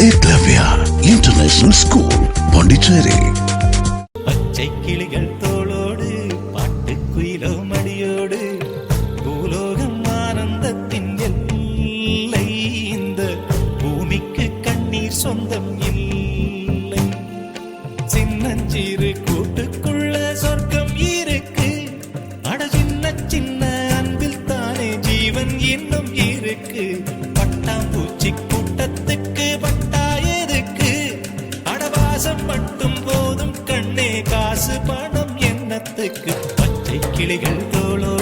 Eklavya International School, Pondicherry. பச்சை கிளிகள் தோளோடு பாட்டுக்குயிலோ மடியோடு பூலோகம் ஆனந்தத்தின் எல்லை. இந்த பூமிக்கு கண்ணீர் சொந்தம் இல்லை. சின்னஞ்சிறு கூட்டுக்குள்ள சொர்க்கம் இருக்கு. அட சின்ன சின்ன அன்பில் தானே ஜீவன் இன்னும் இருக்கு. பட்டாம்பூச்சி கூட்டத்துக்கு பட்டா எதுக்கு? அடவாசம் மட்டும் போதும் கண்ணே, காசு பணம் என்னத்துக்கு? பச்சை கிளிகள் தோளோ